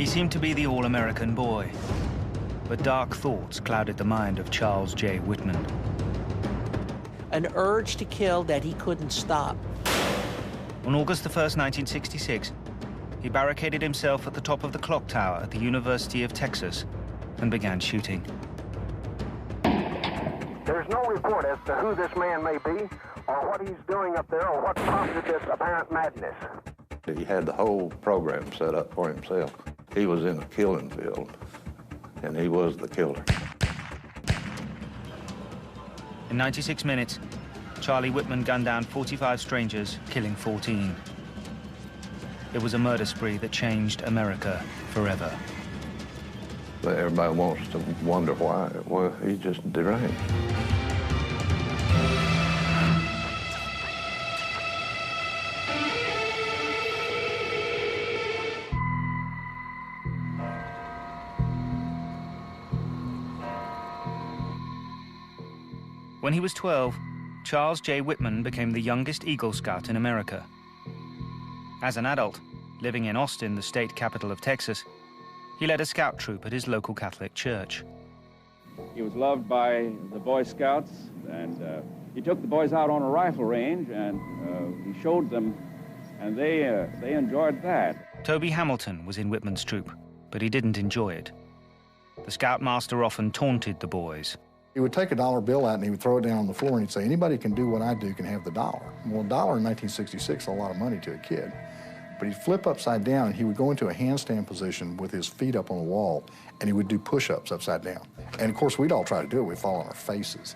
He seemed to be the all-American boy, but dark thoughts clouded the mind of Charles J. Whitman. An urge to kill that he couldn't stop. On August 1st, 1966, he barricaded himself at the top of the clock tower at the University of Texas and began shooting. There's no report as to who this man may be, or what he's doing up there, or what prompted this apparent madness. He had the whole program set up for himself. He was in a killing field, and he was the killer. In 96 minutes, Charlie Whitman gunned down 45 strangers, killing 14. It was a murder spree that changed America forever. But everybody wants to wonder why. Well, he's just deranged. When he was 12, Charles J. Whitman became the youngest Eagle Scout in America. As an adult, living in Austin, the state capital of Texas, he led a scout troop at his local Catholic church. He was loved by the Boy Scouts, and he took the boys out on a rifle range, and he showed them, and they enjoyed that. Toby Hamilton was in Whitman's troop, but he didn't enjoy it. The scoutmaster often taunted the boys. He would take a dollar bill out and he would throw it down on the floor and he'd say, anybody can do what I do can have the dollar. Well, a dollar in 1966 is a lot of money to a kid. But he'd flip upside down and he would go into a handstand position with his feet up on the wall and he would do push-ups upside down. And of course, we'd all try to do it. We'd fall on our faces.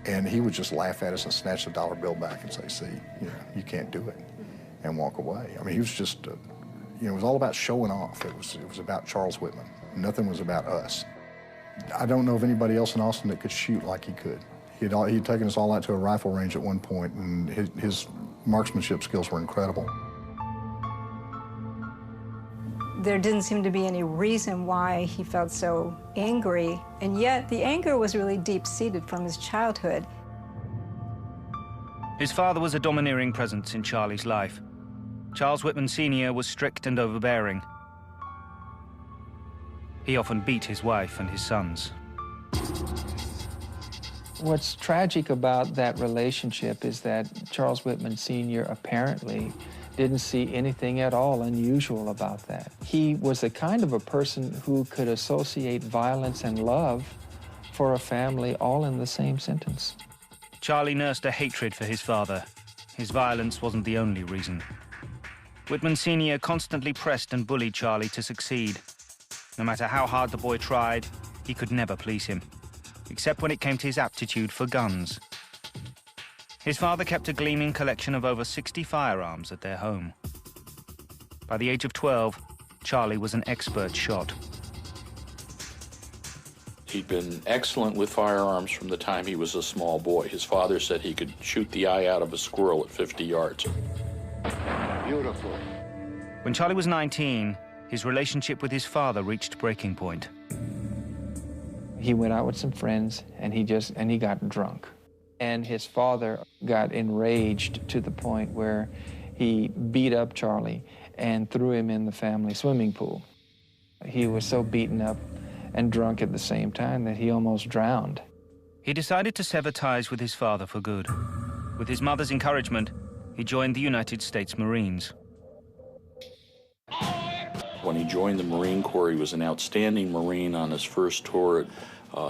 And he would just laugh at us and snatch the dollar bill back and say, see, you can't do it, and walk away. I mean, he was just, it was all about showing off. It was about Charles Whitman. Nothing was about us. I don't know of anybody else in Austin that could shoot like he could. He'd taken us all out to a rifle range at one point, and his marksmanship skills were incredible. There didn't seem to be any reason why he felt so angry, and yet the anger was really deep-seated from his childhood. His father was a domineering presence in Charlie's life. Charles Whitman Sr. was strict and overbearing. He often beat his wife and his sons. What's tragic about that relationship is that Charles Whitman Sr. apparently didn't see anything at all unusual about that. He was the kind of a person who could associate violence and love for a family all in the same sentence. Charlie nursed a hatred for his father. His violence wasn't the only reason. Whitman Sr. constantly pressed and bullied Charlie to succeed. No matter how hard the boy tried, he could never please him, except when it came to his aptitude for guns. His father kept a gleaming collection of over 60 firearms at their home. By the age of 12, Charlie was an expert shot. He'd been excellent with firearms from the time he was a small boy. His father said he could shoot the eye out of a squirrel at 50 yards. Beautiful. When Charlie was 19, his relationship with his father reached breaking point. He went out with some friends, and he got drunk. And his father got enraged to the point where he beat up Charlie and threw him in the family swimming pool. He was so beaten up and drunk at the same time that he almost drowned. He decided to sever ties with his father for good. With his mother's encouragement, he joined the United States Marines. When he joined the Marine Corps, he was an outstanding Marine on his first tour.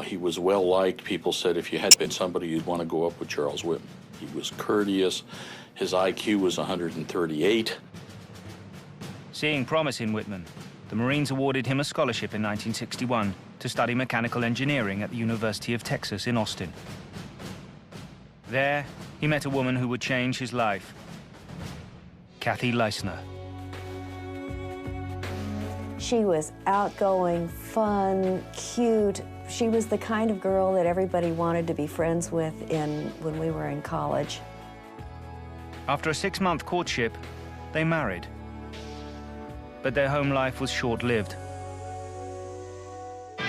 He was well-liked. People said if you had been somebody, you'd want to go up with Charles Whitman. He was courteous. His IQ was 138. Seeing promise in Whitman, the Marines awarded him a scholarship in 1961 to study mechanical engineering at the University of Texas in Austin. There, he met a woman who would change his life, Kathy Leisner. She was outgoing, fun, cute. She was the kind of girl that everybody wanted to be friends with when we were in college. After a 6-month courtship, they married. But their home life was short-lived. I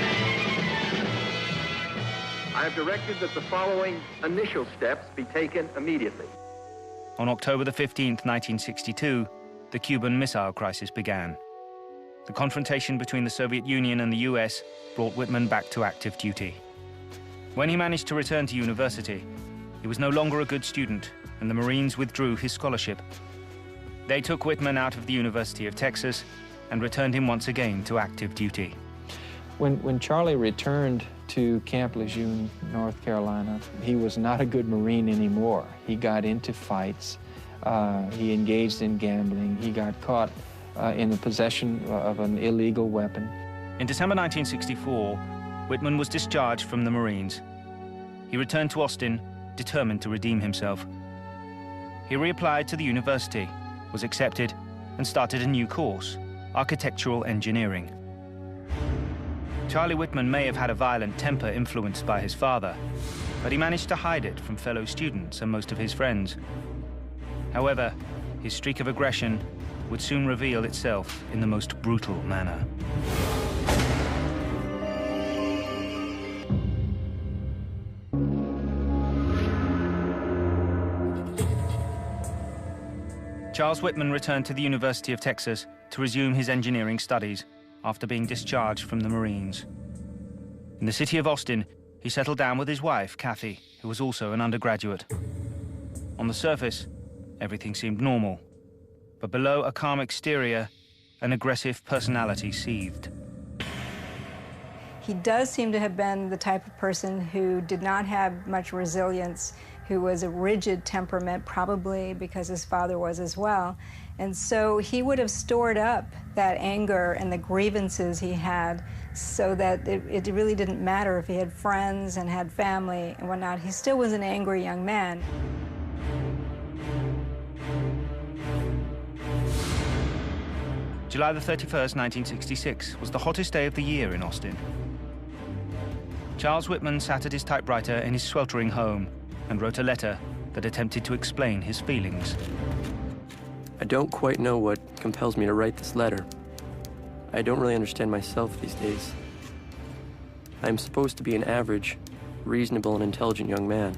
have directed that the following initial steps be taken immediately. On October the 15th, 1962, the Cuban Missile Crisis began. The confrontation between the Soviet Union and the US brought Whitman back to active duty. When he managed to return to university, he was no longer a good student, and the Marines withdrew his scholarship. They took Whitman out of the University of Texas and returned him once again to active duty. When Charlie returned to Camp Lejeune, North Carolina, he was not a good Marine anymore. He got into fights. He engaged in gambling. He got caught in the possession of an illegal weapon. In December 1964, Whitman was discharged from the Marines. He returned to Austin, determined to redeem himself. He reapplied to the university, was accepted, and started a new course, architectural engineering. Charlie Whitman may have had a violent temper influenced by his father, but he managed to hide it from fellow students and most of his friends. However, his streak of aggression would soon reveal itself in the most brutal manner. Charles Whitman returned to the University of Texas to resume his engineering studies after being discharged from the Marines. In the city of Austin, he settled down with his wife, Kathy, who was also an undergraduate. On the surface, everything seemed normal, but below a calm exterior, an aggressive personality seethed. He does seem to have been the type of person who did not have much resilience, who was a rigid temperament, probably because his father was as well. And so he would have stored up that anger and the grievances he had so that it really didn't matter if he had friends and had family and whatnot. He still was an angry young man. July the 31st, 1966 was the hottest day of the year in Austin. Charles Whitman sat at his typewriter in his sweltering home and wrote a letter that attempted to explain his feelings. I don't quite know what compels me to write this letter. I don't really understand myself these days. I'm supposed to be an average, reasonable and intelligent young man.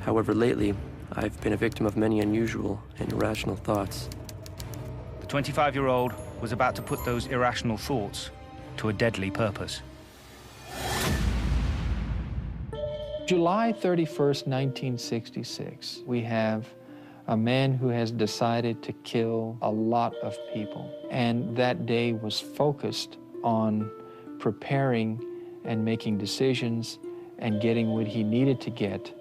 However, lately, I've been a victim of many unusual and irrational thoughts. The 25-year-old was about to put those irrational thoughts to a deadly purpose. July 31st, 1966, we have a man who has decided to kill a lot of people. And that day was focused on preparing and making decisions and getting what he needed to get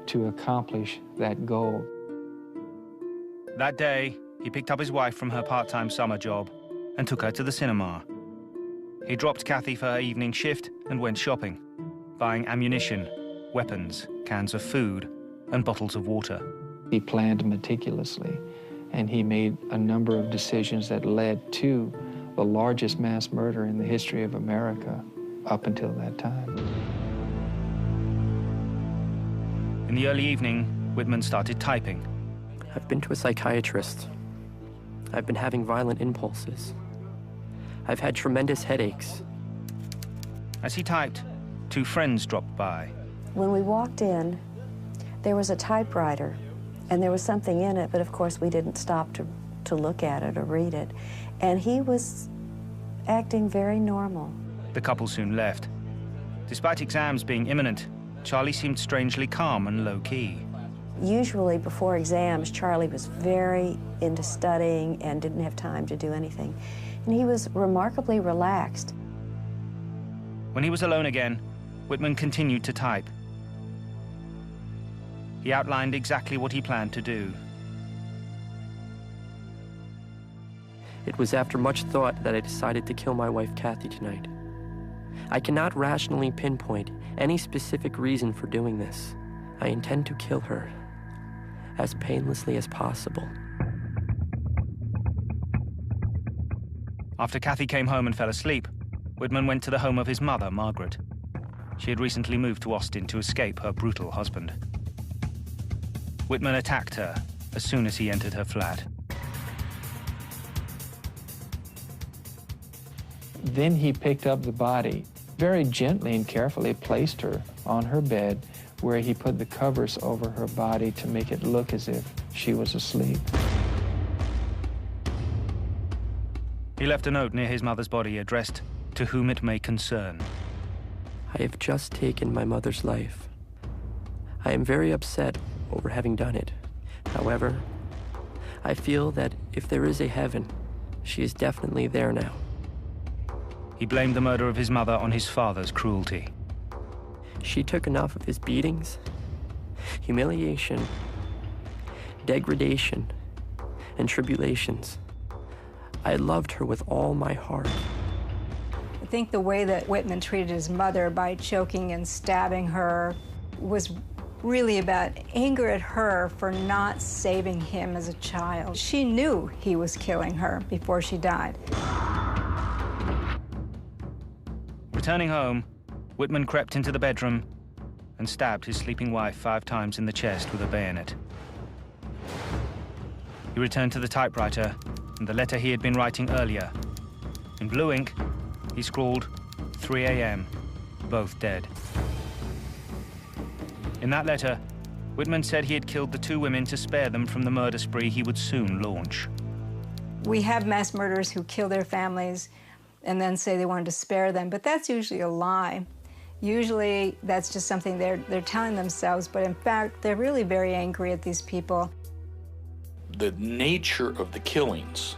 to accomplish that goal. That day, he picked up his wife from her part-time summer job and took her to the cinema. He dropped Kathy for her evening shift and went shopping, buying ammunition, weapons, cans of food, and bottles of water. He planned meticulously, and he made a number of decisions that led to the largest mass murder in the history of America up until that time. In the early evening, Whitman started typing. I've been to a psychiatrist. I've been having violent impulses. I've had tremendous headaches. As he typed, two friends dropped by. When we walked in, there was a typewriter, and there was something in it, but of course we didn't stop to look at it or read it. And he was acting very normal. The couple soon left. Despite exams being imminent, Charlie seemed strangely calm and low-key. Usually before exams, Charlie was very into studying and didn't have time to do anything. And he was remarkably relaxed. When he was alone again, Whitman continued to type. He outlined exactly what he planned to do. It was after much thought that I decided to kill my wife, Kathy, tonight. I cannot rationally pinpoint any specific reason for doing this. I intend to kill her as painlessly as possible. After Kathy came home and fell asleep, Whitman went to the home of his mother, Margaret. She had recently moved to Austin to escape her brutal husband. Whitman attacked her as soon as he entered her flat. Then he picked up the body, very gently and carefully placed her on her bed, where he put the covers over her body to make it look as if she was asleep. He left a note near his mother's body addressed to whom it may concern. I have just taken my mother's life. I am very upset over having done it. However, I feel that if there is a heaven, she is definitely there now. He blamed the murder of his mother on his father's cruelty. She took enough of his beatings, humiliation, degradation, and tribulations. I loved her with all my heart. I think the way that Whitman treated his mother by choking and stabbing her was really about anger at her for not saving him as a child. She knew he was killing her before she died. Returning home, Whitman crept into the bedroom and stabbed his sleeping wife 5 times in the chest with a bayonet. He returned to the typewriter and the letter he had been writing earlier. In blue ink, he scrawled 3 a.m., both dead. In that letter, Whitman said he had killed the 2 women to spare them from the murder spree he would soon launch. We have mass murderers who kill their families and then say they wanted to spare them, but that's usually a lie. Usually that's just something they're telling themselves, but in fact, they're really very angry at these people. The nature of the killings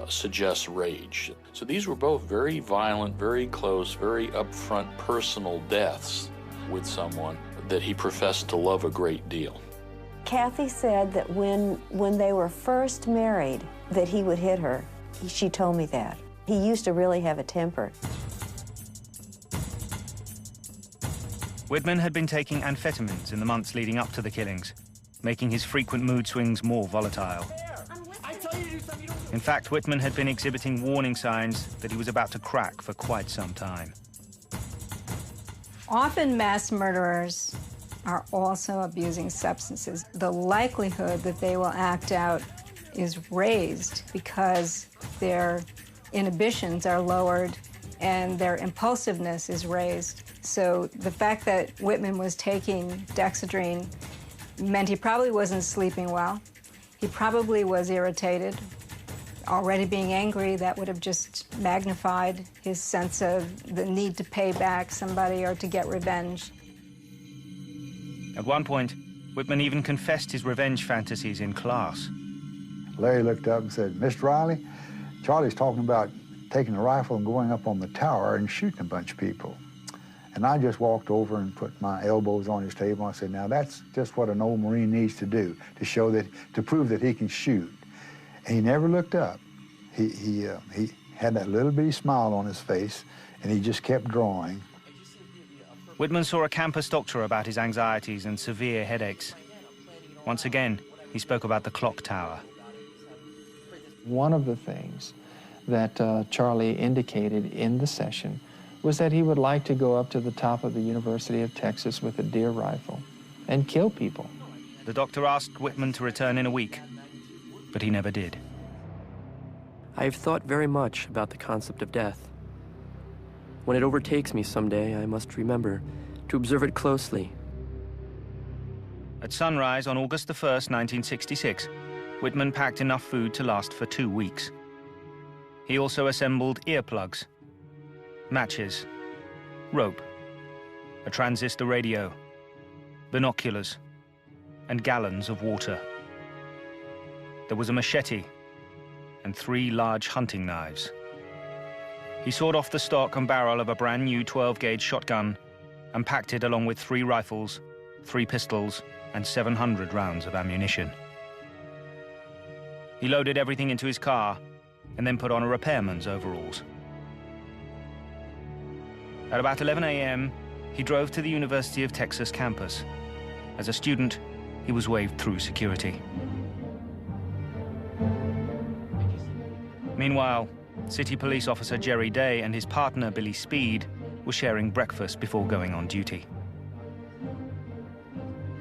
suggests rage. So these were both very violent, very close, very upfront personal deaths with someone that he professed to love a great deal. Kathy said that when they were first married, that he would hit her. She told me that. He used to really have a temper. Whitman had been taking amphetamines in the months leading up to the killings, making his frequent mood swings more volatile. In fact, Whitman had been exhibiting warning signs that he was about to crack for quite some time. Often mass murderers are also abusing substances. The likelihood that they will act out is raised because their inhibitions are lowered and their impulsiveness is raised. So the fact that Whitman was taking dexedrine meant he probably wasn't sleeping well. He probably was irritated. Already being angry, that would have just magnified his sense of the need to pay back somebody or to get revenge. At one point, Whitman even confessed his revenge fantasies in class. Larry looked up and said, "Mr. Riley, Charlie's talking about taking a rifle and going up on the tower and shooting a bunch of people." And I just walked over and put my elbows on his table. I said, "Now that's just what an old Marine needs to do to prove that he can shoot." And he never looked up. He had that little bitty smile on his face, and he just kept drawing. Whitman saw a campus doctor about his anxieties and severe headaches. Once again, he spoke about the clock tower. One of the things that Charlie indicated in the session was that he would like to go up to the top of the University of Texas with a deer rifle and kill people. The doctor asked Whitman to return in a week, but he never did. I have thought very much about the concept of death. When it overtakes me someday, I must remember to observe it closely. At sunrise on August the 1st, 1966, Whitman packed enough food to last for 2 weeks. He also assembled earplugs, matches, rope, a transistor radio, binoculars, and gallons of water. There was a machete and 3 large hunting knives. He sawed off the stock and barrel of a brand new 12-gauge shotgun and packed it along with 3 rifles, 3 pistols, and 700 rounds of ammunition. He loaded everything into his car and then put on a repairman's overalls. At about 11 a.m., he drove to the University of Texas campus. As a student, he was waved through security. Meanwhile, City Police Officer Jerry Day and his partner Billy Speed were sharing breakfast before going on duty.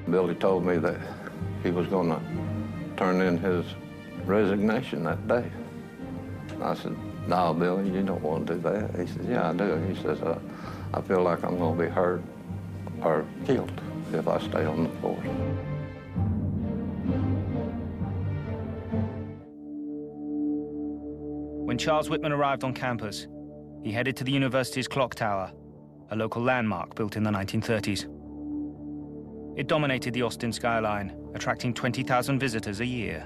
Billy told me that he was going to turn in his resignation that day. I said, "No, Billy, you don't want to do that." He said, "Yeah, I do." He says, "I feel like I'm going to be hurt or killed if I stay on the force." When Charles Whitman arrived on campus, he headed to the university's clock tower, a local landmark built in the 1930s. It dominated the Austin skyline, attracting 20,000 visitors a year.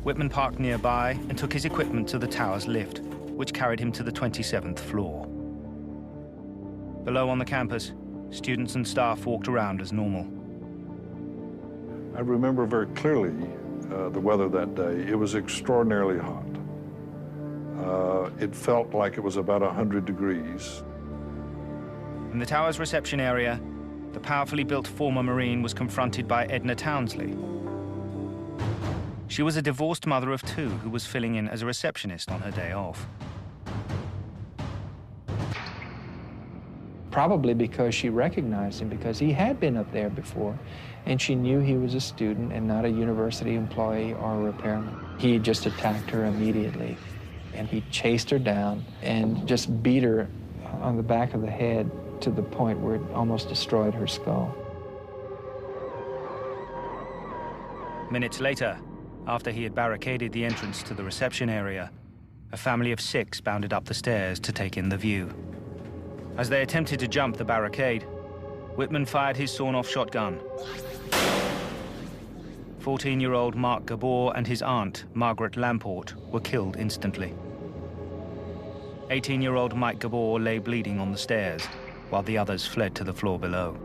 Whitman parked nearby and took his equipment to the tower's lift, which carried him to the 27th floor. Below on the campus, students and staff walked around as normal. I remember very clearly the weather that day. It was extraordinarily hot. It felt like it was about 100 degrees. In the tower's reception area, the powerfully built former Marine was confronted by Edna Townsley. She was a divorced mother of two who was filling in as a receptionist on her day off. Probably because she recognized him, because he had been up there before, and she knew he was a student and not a university employee or a repairman. He just attacked her immediately, and he chased her down and just beat her on the back of the head to the point where it almost destroyed her skull. Minutes later, after he had barricaded the entrance to the reception area, a family of 6 bounded up the stairs to take in the view. As they attempted to jump the barricade, Whitman fired his sawn-off shotgun. 14-year-old Mark Gabor and his aunt, Margaret Lamport, were killed instantly. 18-year-old Mike Gabor lay bleeding on the stairs, while the others fled to the floor below.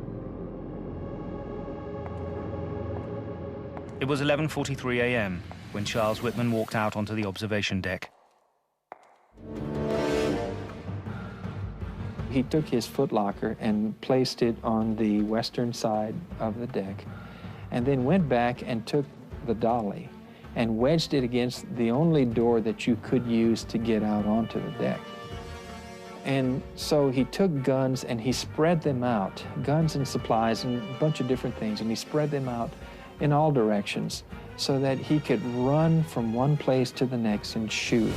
It was 11:43 a.m. when Charles Whitman walked out onto the observation deck. He took his footlocker and placed it on the western side of the deck, and then went back and took the dolly and wedged it against the only door that you could use to get out onto the deck. And so he took guns and he spread them out, guns and supplies and a bunch of different things, and he spread them out in all directions so that he could run from one place to the next and shoot.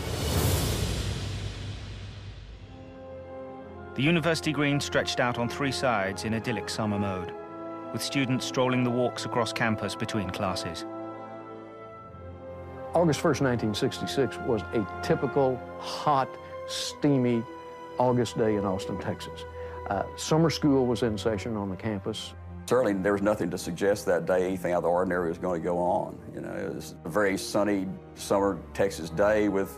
The university green stretched out on 3 sides in idyllic summer mode, with students strolling the walks across campus between classes. August 1st, 1966 was a typical, hot, steamy August day in Austin, Texas. Summer school was in session on the campus. Certainly there was nothing to suggest that day anything out of the ordinary was going to go on. You know, it was a very sunny summer Texas day with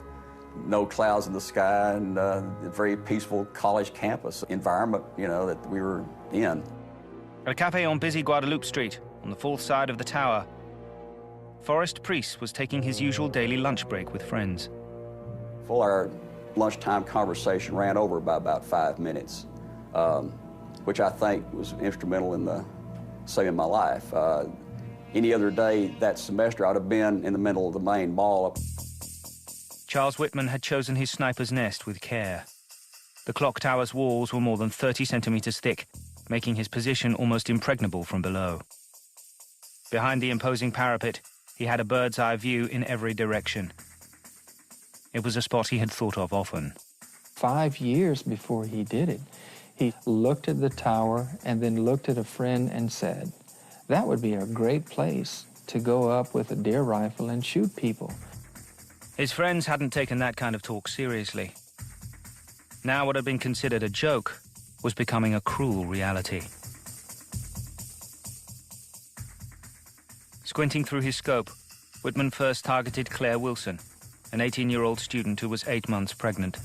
no clouds in the sky and a very peaceful college campus environment, you know, that we were in. At a cafe on busy Guadalupe Street, on the 4th side of the tower, Forrest Priest was taking his usual daily lunch break with friends. Well, our lunchtime conversation ran over by about 5 minutes, which I think was instrumental in saving my life. Any other day that semester, I'd have been in the middle of the main mall. Charles Whitman had chosen his sniper's nest with care. The clock tower's walls were more than 30 centimeters thick, making his position almost impregnable from below. Behind the imposing parapet, he had a bird's-eye view in every direction. It was a spot he had thought of often. 5 years before he did it, he looked at the tower and then looked at a friend and said, "That would be a great place to go up with a deer rifle and shoot people." His friends hadn't taken that kind of talk seriously. Now what had been considered a joke was becoming a cruel reality. Squinting through his scope, Whitman first targeted Claire Wilson, an 18-year-old student who was 8 months pregnant.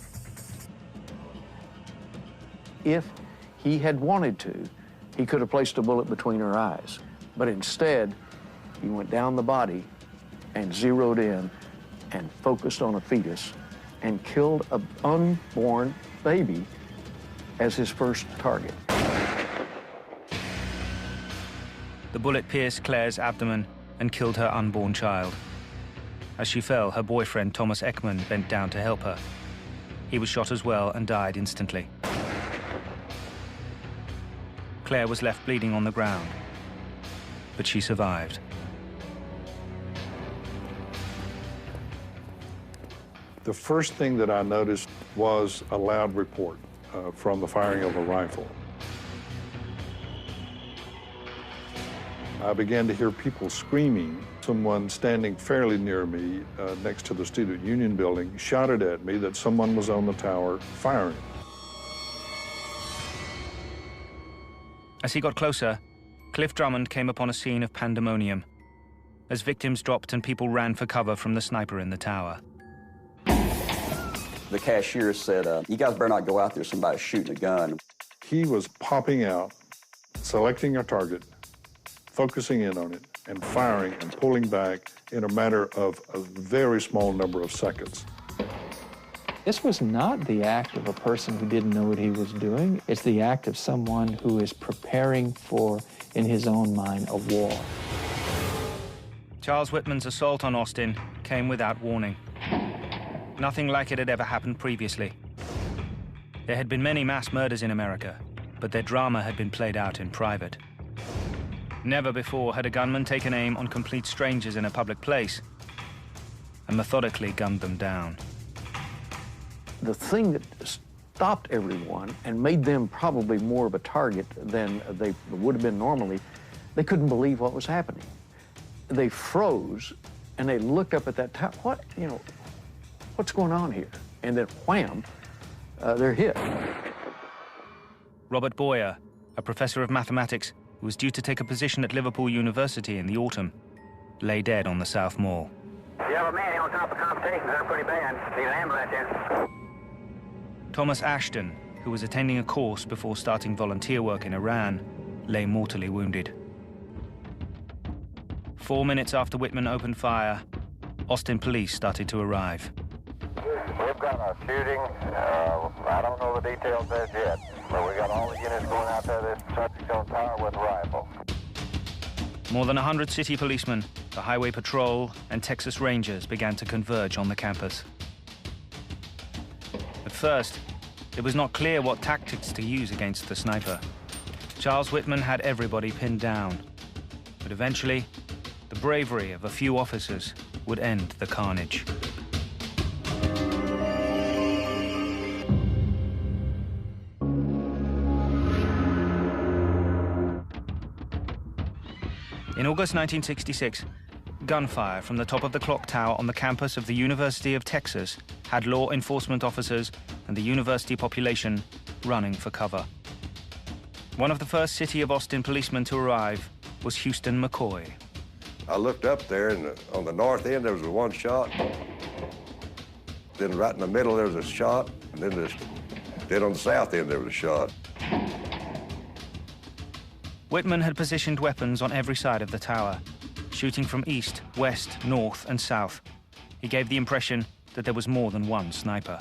If he had wanted to, he could have placed a bullet between her eyes. But instead, he went down the body and zeroed in and focused on a fetus and killed an unborn baby as his first target. The bullet pierced Claire's abdomen and killed her unborn child. As she fell, her boyfriend, Thomas Ekman, bent down to help her. He was shot as well and died instantly. Claire was left bleeding on the ground, but she survived. The first thing that I noticed was a loud report from the firing of a rifle. I began to hear people screaming. Someone standing fairly near me, next to the Student Union building, shouted at me that someone was on the tower firing. As he got closer, Cliff Drummond came upon a scene of pandemonium, as victims dropped and people ran for cover from the sniper in the tower. The cashier said, you guys better not go out there, somebody's shooting a gun. He was popping out, selecting a target, focusing in on it, and firing and pulling back in a matter of a very small number of seconds. This was not the act of a person who didn't know what he was doing. It's the act of someone who is preparing for, in his own mind, a war. Charles Whitman's assault on Austin came without warning. Nothing like it had ever happened previously. There had been many mass murders in America, but their drama had been played out in private. Never before had a gunman taken aim on complete strangers in a public place and methodically gunned them down. The thing that stopped everyone and made them probably more of a target than they would have been normally, they couldn't believe what was happening. They froze and they looked up at that tower. What's going on here? And then wham, they're hit. Robert Boyer, a professor of mathematics who was due to take a position at Liverpool University in the autumn, lay dead on the South Mall. You have a man here on top of computations. They're pretty bad. Need an ambulance here. Thomas Ashton, who was attending a course before starting volunteer work in Iran, lay mortally wounded. 4 minutes after Whitman opened fire, Austin police started to arrive. We've got a shooting. I don't know the details as yet, but we got all the units going out there. This subject's on tower with a rifle. More than 100 city policemen, the Highway Patrol, and Texas Rangers began to converge on the campus. At first, it was not clear what tactics to use against the sniper. Charles Whitman had everybody pinned down, but eventually, the bravery of a few officers would end the carnage. In August 1966, gunfire from the top of the clock tower on the campus of the University of Texas had law enforcement officers and the university population running for cover. One of the first City of Austin policemen to arrive was Houston McCoy. I looked up there, and on the north end there was one shot. Then right in the middle there was a shot, and then on the south end there was a shot. Whitman had positioned weapons on every side of the tower, shooting from east, west, north, and south. He gave the impression that there was more than one sniper.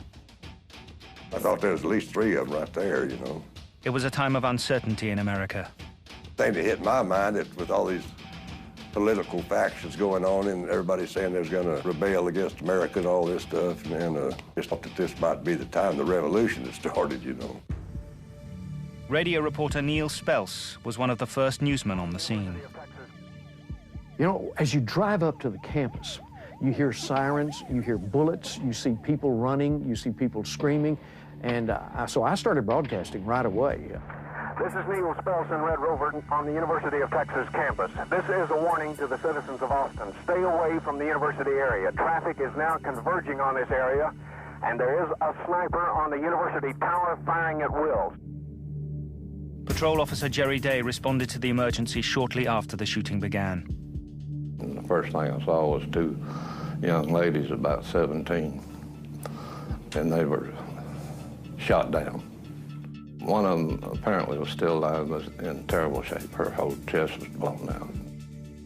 I thought there was at least 3 of them right there, you know. It was a time of uncertainty in America. The thing that hit my mind is with all these political factions going on and everybody saying there's going to rebel against America and all this stuff, and just thought that this might be the time the revolution had started, you know. Radio reporter Neil Spelse was one of the first newsmen on the scene. You know, as you drive up to the campus, you hear sirens, you hear bullets, you see people running, you see people screaming, and so I started broadcasting right away. This is Neil Spelse in Red Rover on the University of Texas campus. This is a warning to the citizens of Austin. Stay away from the university area. Traffic is now converging on this area, and there is a sniper on the university tower firing at will. Patrol Officer Jerry Day responded to the emergency shortly after the shooting began. And the first thing I saw was 2 young ladies about 17, and they were shot down. One of them apparently was still alive, but in terrible shape. Her whole chest was blown out.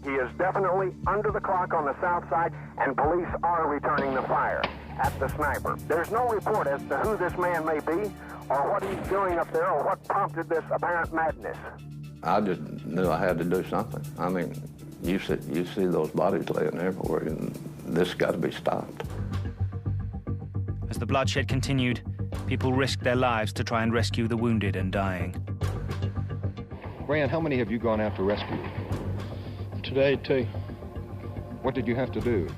He is definitely under the clock on the south side, and police are returning the fire at the sniper. There's no report as to who this man may be, or what he's doing up there, or what prompted this apparent madness. I just knew I had to do something. I mean, you see those bodies laying everywhere, and this got to be stopped. As the bloodshed continued, people risked their lives to try and rescue the wounded and dying. Grant, how many have you gone out to rescue? Today, 2. What did you have to do?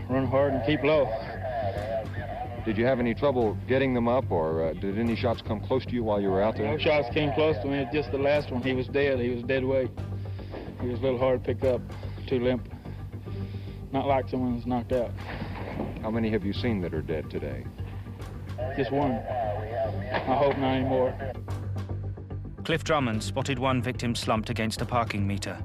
Run hard and keep low. Did you have any trouble getting them up, or did any shots come close to you while you were out there? No shots came close to me. Just the last one. He was dead. He was dead weight. He was a little hard to pick up, too limp. Not like someone who's knocked out. How many have you seen that are dead today? Just one. I hope not anymore. Cliff Drummond spotted one victim slumped against a parking meter.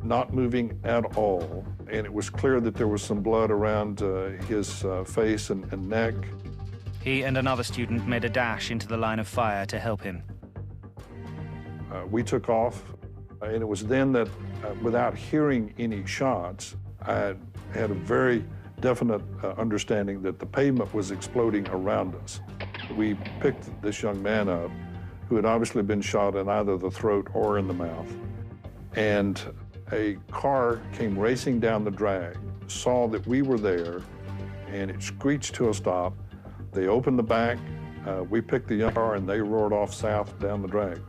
Not moving at all, and it was clear that there was some blood around his face and neck. He and another student made a dash into the line of fire to help him. We took off, and it was then that, without hearing any shots, I had a very definite understanding that the pavement was exploding around us. We picked this young man up, who had obviously been shot in either the throat or in the mouth. And a car came racing down the drag, saw that we were there, and it screeched to a stop. They opened the back, we picked the young car, and they roared off south down the drag.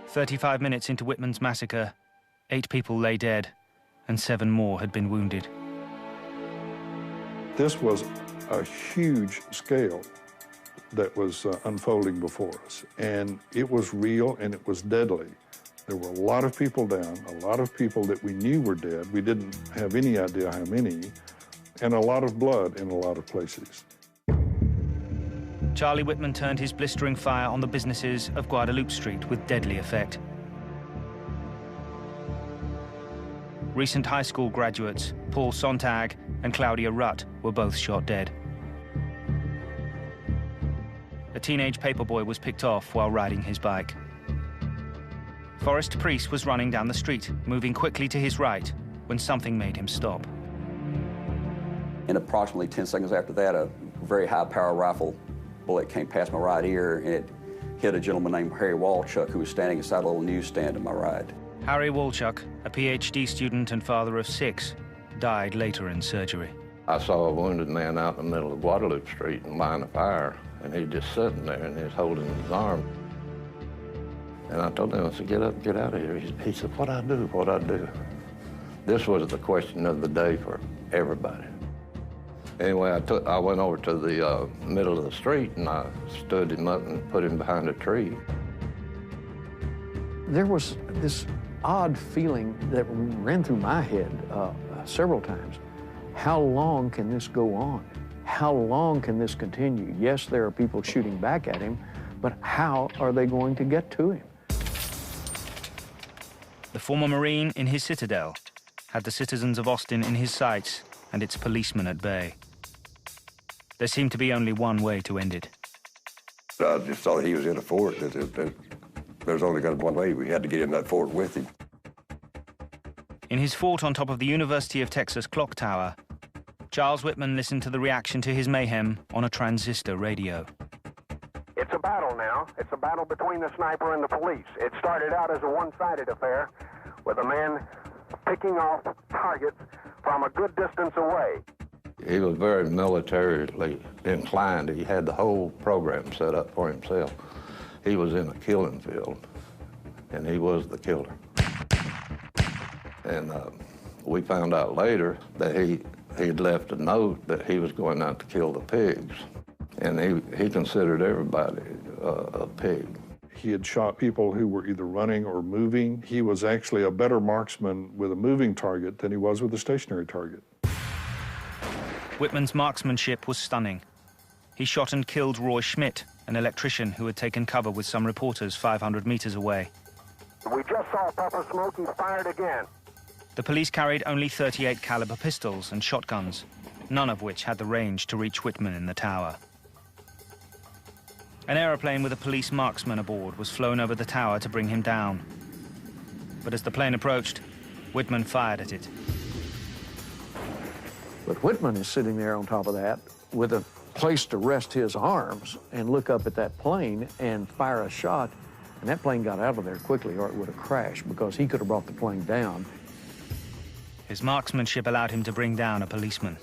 "35 minutes into Whitman's massacre, 8 people lay dead, and 7 more had been wounded. This was a huge scale that was unfolding before us, and it was real and it was deadly. There were a lot of people down, a lot of people that we knew were dead. We didn't have any idea how many, and a lot of blood in a lot of places. Charlie Whitman turned his blistering fire on the businesses of Guadalupe Street with deadly effect. Recent high school graduates, Paul Sontag and Claudia Rutt, were both shot dead. A teenage paperboy was picked off while riding his bike. Forrest Priest was running down the street, moving quickly to his right, when something made him stop. And approximately 10 seconds after that, a very high-power rifle bullet came past my right ear, and it hit a gentleman named Harry Walchuk, who was standing inside a little newsstand to my right. Harry Walchuk, a PhD student and father of 6, died later in surgery. I saw a wounded man out in the middle of Guadalupe Street in line of fire, and he was just sitting there, and he was holding his arm. And I told him, I said, "Get up, get out of here." He said, "What'd I do, what'd I do?" This was the question of the day for everybody. Anyway, I went over to the middle of the street, and I stood him up and put him behind a tree. There was this odd feeling that ran through my head several times. How long can this go on? How long can this continue? Yes, there are people shooting back at him, but how are they going to get to him? The former Marine in his citadel had the citizens of Austin in his sights and its policemen at bay. There seemed to be only one way to end it. I just thought he was in a fort. There was only one way. We had to get in that fort with him. In his fort on top of the University of Texas clock tower, Charles Whitman listened to the reaction to his mayhem on a transistor radio. It's a battle now. It's a battle between the sniper and the police. It started out as a one-sided affair with a man picking off targets from a good distance away. He was very militarily inclined. He had the whole program set up for himself. He was in a killing field, and he was the killer. And we found out later that he'd left a note that he was going out to kill the pigs. And he considered everybody a pig. He had shot people who were either running or moving. He was actually a better marksman with a moving target than he was with a stationary target. Whitman's marksmanship was stunning. He shot and killed Roy Schmidt, an electrician who had taken cover with some reporters 500 meters away. We just saw pepper smoke. He fired again. The police carried only .38 caliber pistols and shotguns, none of which had the range to reach Whitman in the tower. An aeroplane with a police marksman aboard was flown over the tower to bring him down. But as the plane approached, Whitman fired at it. But Whitman is sitting there on top of that with a place to rest his arms and look up at that plane and fire a shot. And that plane got out of there quickly, or it would have crashed, because he could have brought the plane down. His marksmanship allowed him to bring down a policeman.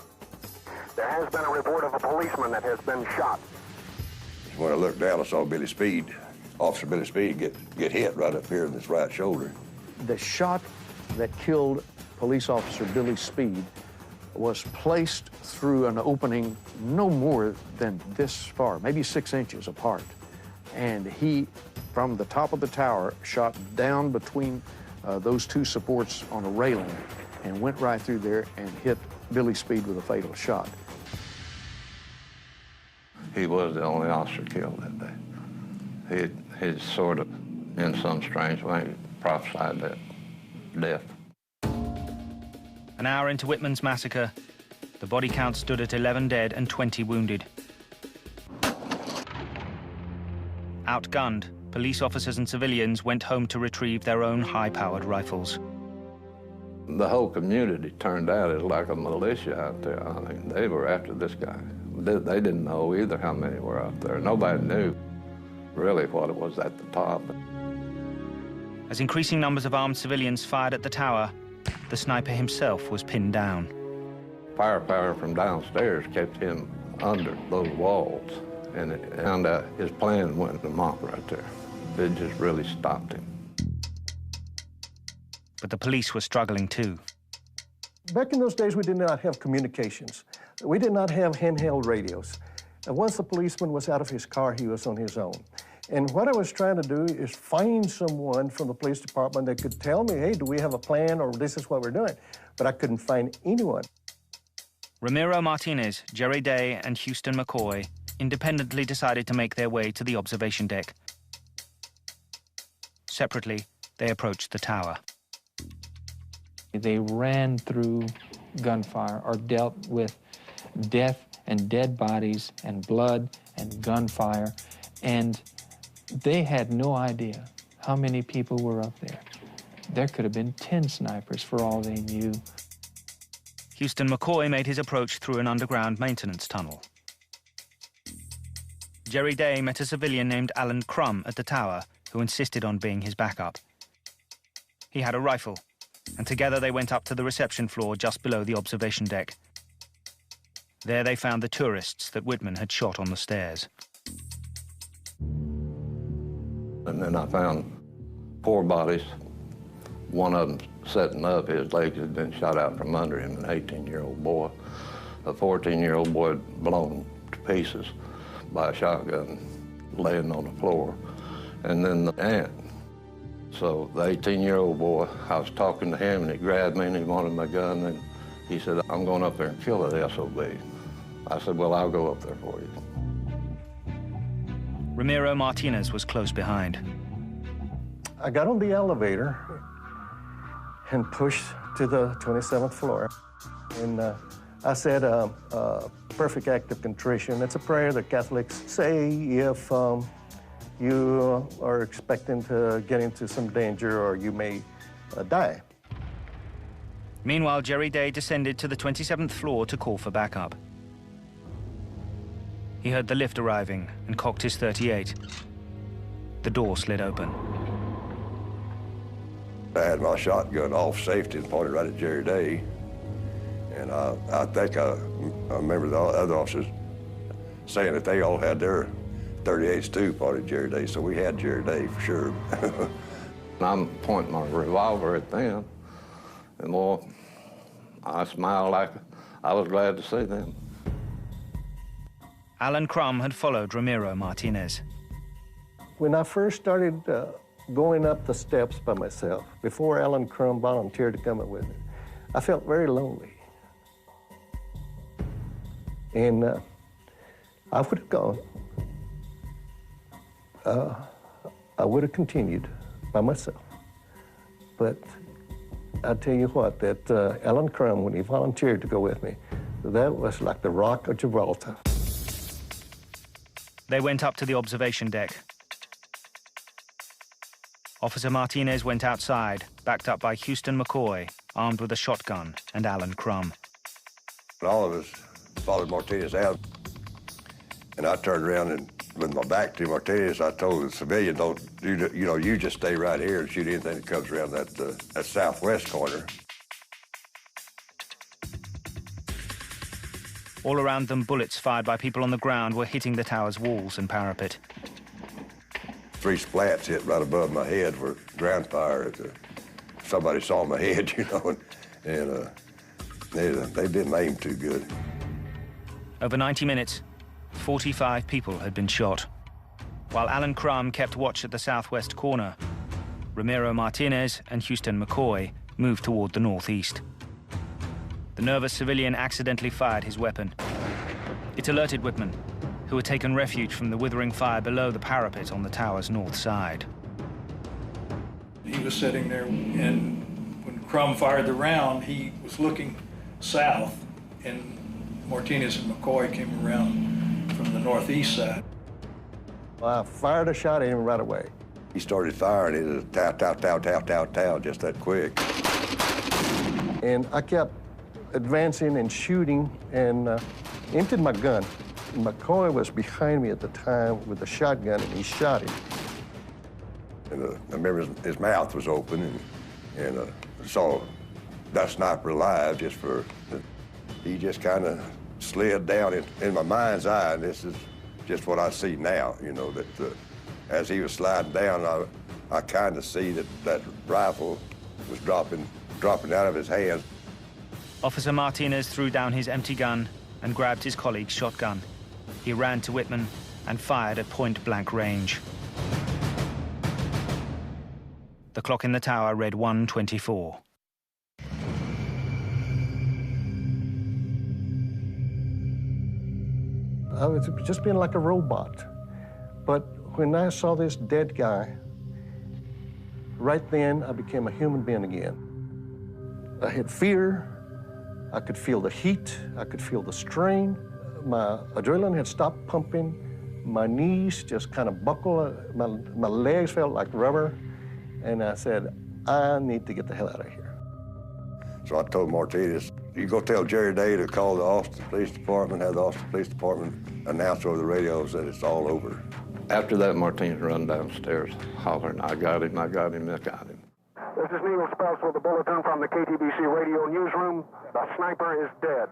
There has been a report of a policeman that has been shot. When I looked down, I saw Billy Speed, Officer Billy Speed, get hit right up here in this right shoulder. The shot that killed police officer Billy Speed was placed through an opening no more than this far, maybe 6 inches apart. and he, from the top of the tower, shot down between those two supports on a railing and went right through there and hit Billy Speed with a fatal shot. He was the only officer killed that day. He sort of, in some strange way, prophesied that death. An hour into Whitman's massacre, the body count stood at 11 dead and 20 wounded. Outgunned, police officers and civilians went home to retrieve their own high-powered rifles. The whole community turned out as like a militia out there. I mean, they were after this guy. They didn't know either how many were up there. Nobody knew really what it was at the top. As increasing numbers of armed civilians fired at the tower, the sniper himself was pinned down. Firepower from downstairs kept him under those walls, and it found out his plan went amok right there. It just really stopped him. But the police were struggling too. Back in those days, we did not have communications. We did not have handheld radios. And once the policeman was out of his car, he was on his own. And what I was trying to do is find someone from the police department that could tell me, hey, do we have a plan, or this is what we're doing? But I couldn't find anyone. Ramiro Martinez, Jerry Day, and Houston McCoy independently decided to make their way to the observation deck. Separately, they approached the tower. They ran through gunfire or dealt with death and dead bodies and blood and gunfire, and they had no idea how many people were up there. There could have been 10 snipers for all they knew. Houston McCoy made his approach through an underground maintenance tunnel. Jerry Day met a civilian named Alan Crum at the tower who insisted on being his backup. He had a rifle, and together they went up to the reception floor just below the observation deck. There they found the tourists that Whitman had shot on the stairs. And then I found 4 bodies. One of them sitting up, his legs had been shot out from under him, an 18-year-old boy. A 14-year-old boy blown to pieces by a shotgun laying on the floor. And then the aunt. So the 18-year-old boy, I was talking to him and he grabbed me and he wanted my gun and he said, I'm going up there and kill that SOB. I said, well, I'll go up there for you. Ramiro Martinez was close behind. I got on the elevator and pushed to the 27th floor. And I said a perfect act of contrition. It's a prayer that Catholics say if you are expecting to get into some danger or you may die. Meanwhile, Jerry Day descended to the 27th floor to call for backup. He heard the lift arriving and cocked his .38. The door slid open. I had my shotgun off safety and pointed right at Jerry Day. And I think I remember the other officers saying that they all had their .38s too pointed at Jerry Day, so we had Jerry Day for sure. I'm pointing my revolver at them, and boy, I smiled like I was glad to see them. Alan Crum had followed Ramiro Martinez. When I first started going up the steps by myself, before Alan Crum volunteered to come up with me, I felt very lonely. And I would have gone. I would have continued by myself. But I'll tell you what, that Alan Crum, when he volunteered to go with me, that was like the Rock of Gibraltar. They went up to the observation deck. Officer Martinez went outside, backed up by Houston McCoy, armed with a shotgun, and Alan Crum. All of us followed Martinez out, and I turned around and with my back to Martinez, I told the civilian, you just stay right here and shoot anything that comes around that southwest corner. All around them, bullets fired by people on the ground were hitting the tower's walls and parapet. 3 splats hit right above my head for ground fire. Somebody saw my head, and they didn't aim too good. Over 90 minutes, 45 people had been shot. while Alan Crum kept watch at the southwest corner. Ramiro Martinez and Houston McCoy moved toward the northeast. The nervous civilian accidentally fired his weapon. It alerted Whitman, who had taken refuge from the withering fire below the parapet on the tower's north side. He was sitting there, and when Crum fired the round, he was looking south, and Martinez and McCoy came around from the northeast side. I fired a shot at him right away. He started firing. It was tow, tow, tow, tow, tow, tow, just that quick. And I kept advancing and shooting and emptied my gun. McCoy was behind me at the time with a shotgun, and he shot him. And I remember his mouth was open, and saw that sniper alive just for... He just kind of slid down in my mind's eye, and this is just what I see now, you know, that as he was sliding down, I kind of see that rifle was dropping out of his hand. Officer Martinez threw down his empty gun and grabbed his colleague's shotgun. He ran to Whitman and fired at point-blank range. The clock in the tower read 1:24. I was just being like a robot. But when I saw this dead guy, right then I became a human being again. I had fear. I could feel the heat. I could feel the strain. My adrenaline had stopped pumping. My knees just kind of buckled. My legs felt like rubber. And I said, I need to get the hell out of here. So I told Martinez, you go tell Jerry Day to call the Austin Police Department, have the Austin Police Department announce over the radios that it's all over. After that, Martinez run downstairs hollering, I got him, I got him, I got him. This is Neil Spells with a bulletin from the KTBC radio newsroom. The sniper is dead.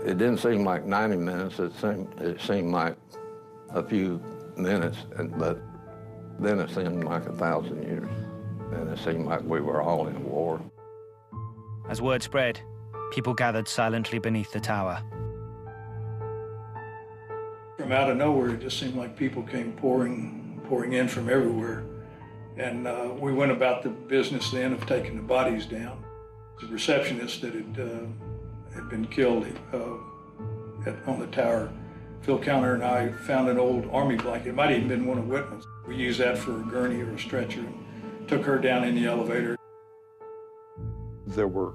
It didn't seem like 90 minutes, it seemed like a few minutes, but then it seemed like 1,000 years. And it seemed like we were all in war. As word spread, people gathered silently beneath the tower. From out of nowhere, it just seemed like people came pouring in from everywhere. And we went about the business then of taking the bodies down. The receptionist that had been killed on the tower, Phil Counter and I found an old army blanket. It might have even been one of Whitman's. We used that for a gurney or a stretcher and took her down in the elevator. There were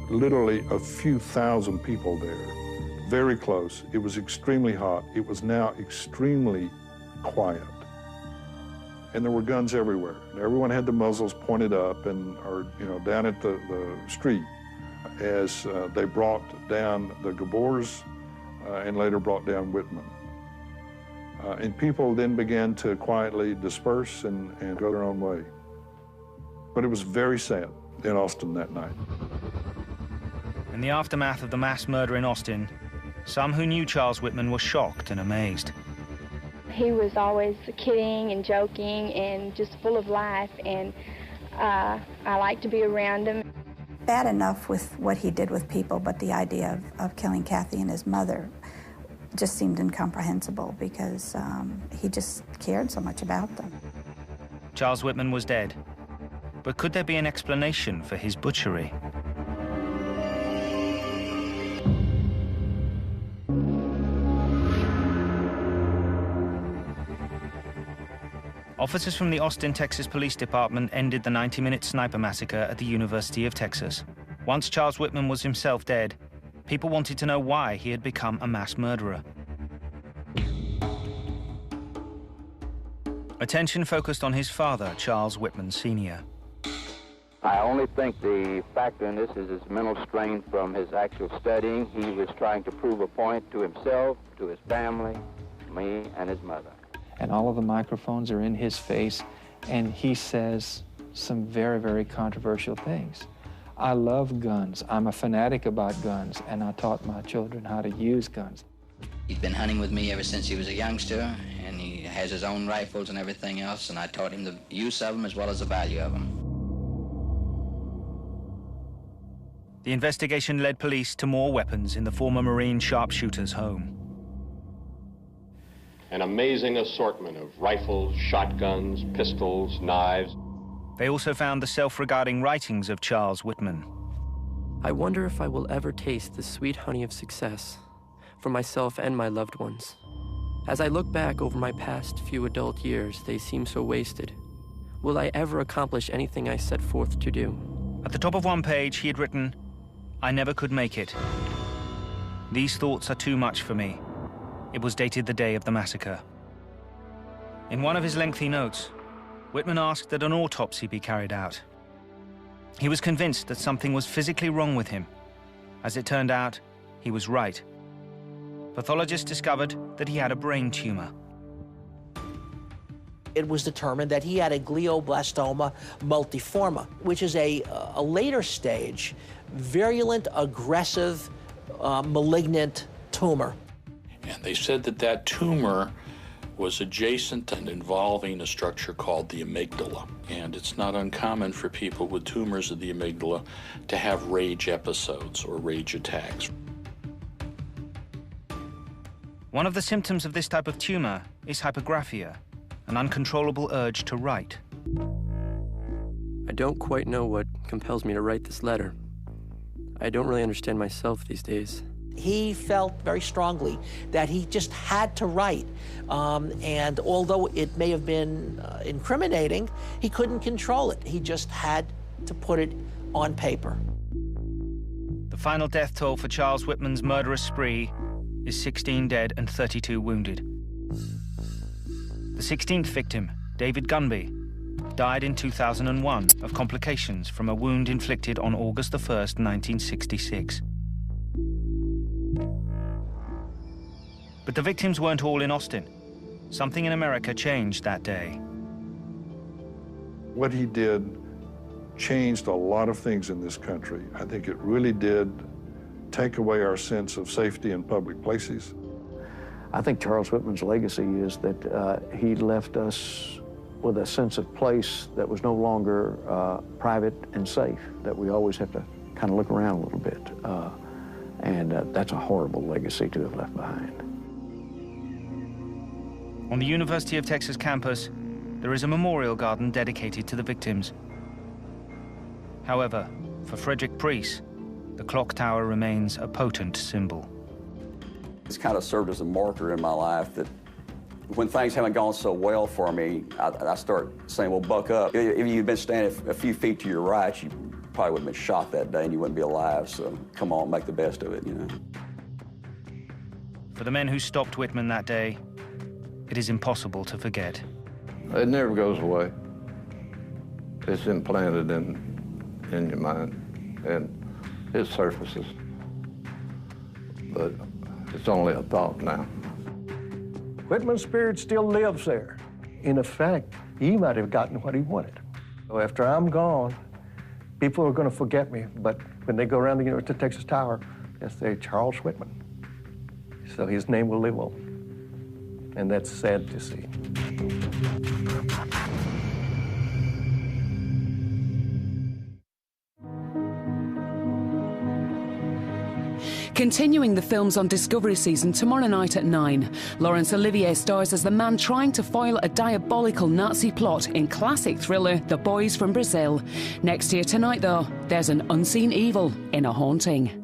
literally a few thousand people there, very close. It was extremely hot. It was now extremely quiet. And there were guns everywhere. Everyone had the muzzles pointed up and, down at the street as they brought down the Gabors and later brought down Whitman. And people then began to quietly disperse and go their own way. But it was very sad in Austin that night. In the aftermath of the mass murder in Austin, some who knew Charles Whitman were shocked and amazed. He was always kidding and joking and just full of life, and I liked to be around him. Bad enough with what he did with people, but the idea of killing Kathy and his mother just seemed incomprehensible because he just cared so much about them. Charles Whitman was dead, but could there be an explanation for his butchery? Officers from the Austin, Texas Police Department ended the 90-minute sniper massacre at the University of Texas. Once Charles Whitman was himself dead, people wanted to know why he had become a mass murderer. Attention focused on his father, Charles Whitman Sr. I only think the factor in this is his mental strain from his actual studying. He was trying to prove a point to himself, to his family, me, and his mother. And all of the microphones are in his face, and he says some very, very controversial things. I love guns. I'm a fanatic about guns, and I taught my children how to use guns. He's been hunting with me ever since he was a youngster, and he has his own rifles and everything else, and I taught him the use of them as well as the value of them. The investigation led police to more weapons in the former Marine sharpshooter's home. an amazing assortment of rifles, shotguns, pistols, knives. They also found the self-regarding writings of Charles Whitman. I wonder if I will ever taste the sweet honey of success for myself and my loved ones. As I look back over my past few adult years, they seem so wasted. Will I ever accomplish anything I set forth to do? At the top of one page, he had written, "I never could make it. These thoughts are too much for me." It was dated the day of the massacre. In one of his lengthy notes, Whitman asked that an autopsy be carried out. He was convinced that something was physically wrong with him. As it turned out, he was right. Pathologists discovered that he had a brain tumor. It was determined that he had a glioblastoma multiforme, which is a later stage, virulent, aggressive, malignant tumor. And they said that that tumor was adjacent and involving a structure called the amygdala. And it's not uncommon for people with tumors of the amygdala to have rage episodes or rage attacks. One of the symptoms of this type of tumor is hypergraphia, an uncontrollable urge to write. I don't quite know what compels me to write this letter. I don't really understand myself these days. He felt very strongly that he just had to write. And although it may have been incriminating, he couldn't control it. He just had to put it on paper. The final death toll for Charles Whitman's murderous spree is 16 dead and 32 wounded. The 16th victim, David Gunby, died in 2001 of complications from a wound inflicted on August the 1st, 1966. But the victims weren't all in Austin. Something in America changed that day. What he did changed a lot of things in this country. I think it really did take away our sense of safety in public places. I think Charles Whitman's legacy is that he left us with a sense of place that was no longer private and safe, that we always have to kind of look around a little bit. And that's a horrible legacy to have left behind. On the University of Texas campus, there is a memorial garden dedicated to the victims. However, for Frederick Preece, the clock tower remains a potent symbol. It's kind of served as a marker in my life that when things haven't gone so well for me, I start saying, well, buck up. If you'd been standing a few feet to your right, you probably would have been shot that day and you wouldn't be alive, so come on, make the best of it, you know. For the men who stopped Whitman that day, it is impossible to forget. It never goes away. It's implanted in your mind, and it surfaces. But it's only a thought now. Whitman's spirit still lives there. In effect, he might have gotten what he wanted. So after I'm gone, people are going to forget me, but when they go around the University of Texas Tower, they'll say Charles Whitman. So his name will live on. And that's sad to see. Continuing the films on Discovery Season tomorrow night at 9, Laurence Olivier stars as the man trying to foil a diabolical Nazi plot in classic thriller The Boys from Brazil. Next year tonight, though, there's an unseen evil in a haunting.